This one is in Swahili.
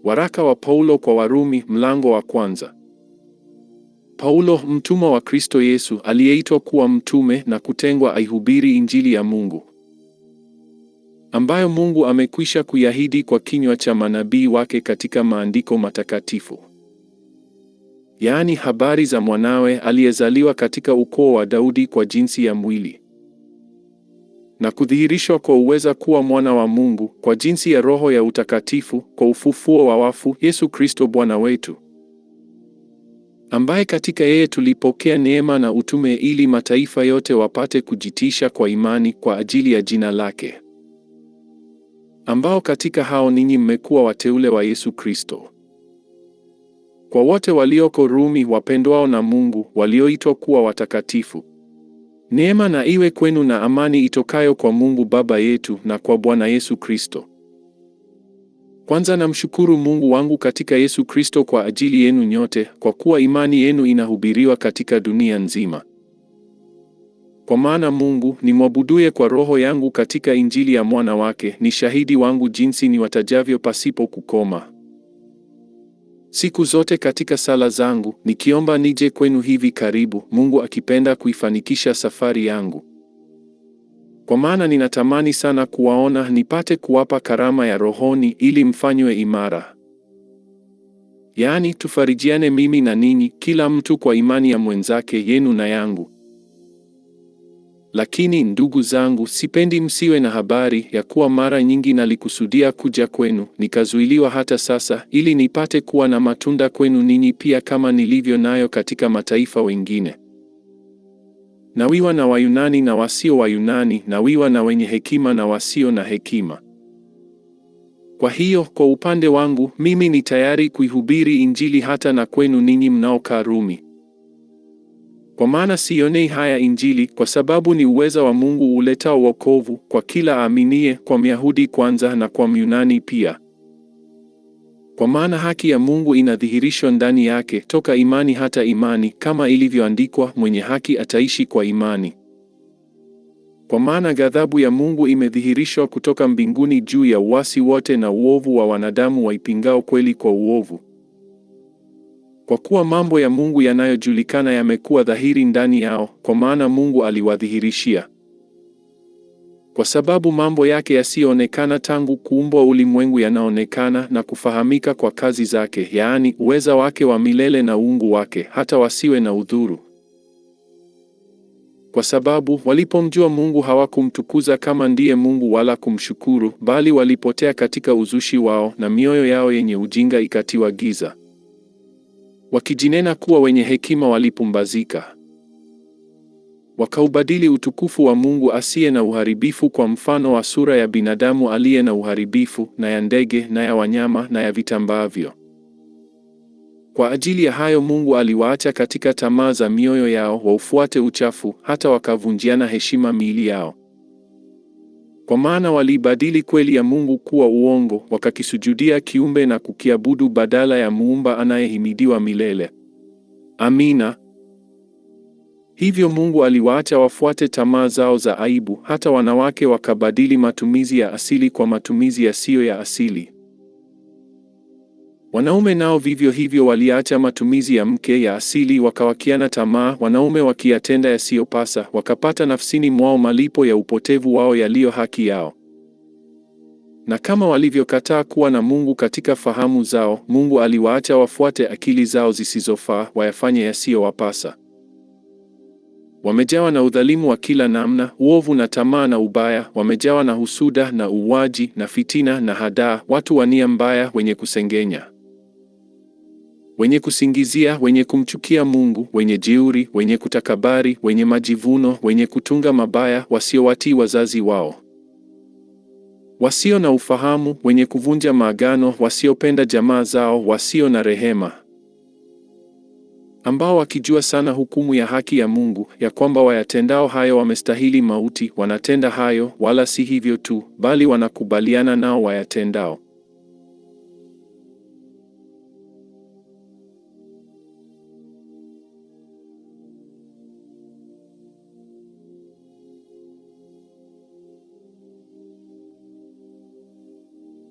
Waraka wa Paulo kwa Warumi mlango wa kwanza. Paulo, mtumwa wa Kristo Yesu, aliyeitwa kuwa mtume na kutengwa aihubiri Injili ya Mungu, ambayo Mungu amekwisha kuiahidi kwa kinywa cha manabii wake katika maandiko matakatifu. Yaani habari za mwanawe aliyezaliwa katika ukoo wa Daudi kwa jinsi ya mwili, na kudhihirishwa kwa uweza kuwa mwana wa Mungu kwa jinsi ya Roho ya utakatifu kwa ufufuo wa wafu, Yesu Kristo Bwana wetu, ambaye katika yeye tulipokea neema na utume ili mataifa yote wapate kujitisha kwa imani kwa ajili ya jina lake, ambao katika hao ninyi mmekuwa wateule wa Yesu Kristo. Kwa wote walioko Rumi wapendwao na Mungu, walioitwa kuwa watakatifu: neema na iwe kwenu na amani itokayo kwa Mungu Baba yetu na kwa Bwana Yesu Kristo. Kwanza namshukuru Mungu wangu katika Yesu Kristo kwa ajili yenu nyote, kwa kuwa imani yenu inahubiriwa katika dunia nzima. Kwa maana Mungu, nimwabuduye kwa roho yangu katika Injili ya mwana wake, ni shahidi wangu jinsi niwatajavyo pasipo kukoma siku zote katika sala zangu, nikiomba nije kwenu hivi karibu, Mungu akipenda kuifanikisha safari yangu. Kwa maana ninatamani sana kuwaona, nipate kuwapa karama ya rohoni, ili mfanywe imara. Yaani tufarijiane mimi na ninyi, kila mtu kwa imani ya mwenzake, yenu na yangu. Lakini ndugu zangu, sipendi msiwe na habari ya kuwa mara nyingi nalikusudia kuja kwenu, nikazuiliwa hata sasa, ili nipate kuwa na matunda kwenu ninyi pia kama nilivyo nayo katika mataifa wengine. Nawiwa na Wayunani na wasio Wayunani, nawiwa na wenye hekima na wasio na hekima. Kwa hiyo, kwa upande wangu, mimi ni tayari kuihubiri Injili hata na kwenu ninyi mnaokaa Rumi. Kwa maana sionei haya Injili, kwa sababu ni uweza wa Mungu uletao wokovu kwa kila aaminiye, kwa Myahudi kwanza na kwa Myunani pia. Kwa maana haki ya Mungu inadhihirishwa ndani yake, toka imani hata imani, kama ilivyoandikwa, mwenye haki ataishi kwa imani. Kwa maana ghadhabu ya Mungu imedhihirishwa kutoka mbinguni juu ya uasi wote na uovu wa wanadamu waipingao kweli kwa uovu. Kwa kuwa mambo ya Mungu yanayojulikana yamekuwa dhahiri ndani yao, kwa maana Mungu aliwadhihirishia. Kwa sababu mambo yake yasiyoonekana tangu kuumbwa ulimwengu yanaonekana na kufahamika kwa kazi zake, yaani uweza wake wa milele na uungu wake, hata wasiwe na udhuru. Kwa sababu walipomjua Mungu hawakumtukuza kama ndiye Mungu wala kumshukuru, bali walipotea katika uzushi wao, na mioyo yao yenye ujinga ikatiwa giza. Wakijinena kuwa wenye hekima walipumbazika. Wakaubadili utukufu wa Mungu asiye na uharibifu kwa mfano wa sura ya binadamu aliye na uharibifu, na ya ndege, na ya wanyama, na ya vitambaavyo. Kwa ajili ya hayo Mungu aliwaacha katika tamaa za mioyo yao waufuate uchafu, hata wakavunjiana heshima miili yao. Kwa maana waliibadili kweli ya Mungu kuwa uongo, wakakisujudia kiumbe na kukiabudu badala ya Muumba anayehimidiwa milele. Amina. Hivyo Mungu aliwaacha wafuate tamaa zao za aibu, hata wanawake wakabadili matumizi ya asili kwa matumizi yasiyo ya asili. Wanaume nao vivyo hivyo waliacha matumizi ya mke ya asili, wakawakiana tamaa, wanaume wakiyatenda yasiyopasa, wakapata nafsini mwao malipo ya upotevu wao yaliyo haki yao. Na kama walivyokataa kuwa na Mungu katika fahamu zao, Mungu aliwaacha wafuate akili zao zisizofaa, wayafanye yasiyowapasa. Wamejawa na udhalimu wa kila namna, uovu na tamaa na ubaya, wamejawa na husuda na uuaji na fitina na hadaa, watu wa nia mbaya, wenye kusengenya, wenye kusingizia, wenye kumchukia Mungu, wenye jeuri, wenye kutakabari, wenye majivuno, wenye kutunga mabaya, wasiowatii wazazi wao, wasio na ufahamu, wenye kuvunja maagano, wasiopenda jamaa zao, wasio na rehema, ambao wakijua sana hukumu ya haki ya Mungu, ya kwamba wayatendao hayo wamestahili mauti, wanatenda hayo, wala si hivyo tu, bali wanakubaliana nao wayatendao.